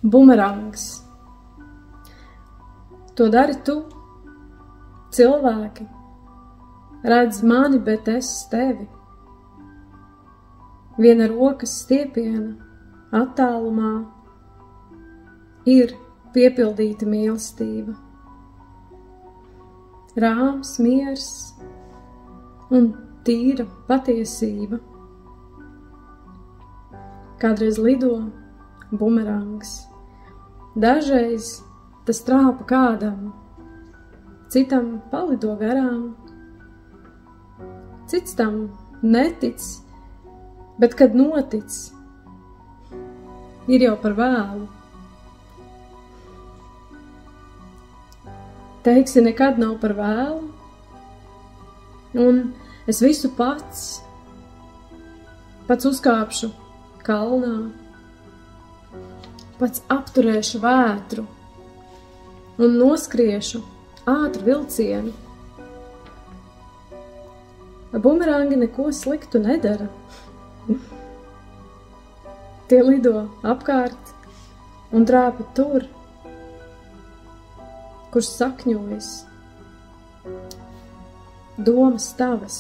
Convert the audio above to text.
Bumerangs. To dari tu. Cilvēki redz mani, bet es tevi. Viena rokas stiepiena attālumā ir piepildīta mīlestība. Rāms miers un tīra patiesība. Kādreiz lido bumerangs. Dažreiz tas trāpa kādam, citam palido garām. Cits tam netic, bet kad notic, ir jau par vēlu. Teiksi, nekad nav par vēlu, un es visu pats uzkāpšu kalnā, pats apturēšu vētru un noskriešu ātru vilcienu. Bumerangi neko sliktu nedara. Tie lido apkārt un trāpa tur, kur sakņojas domas tavas.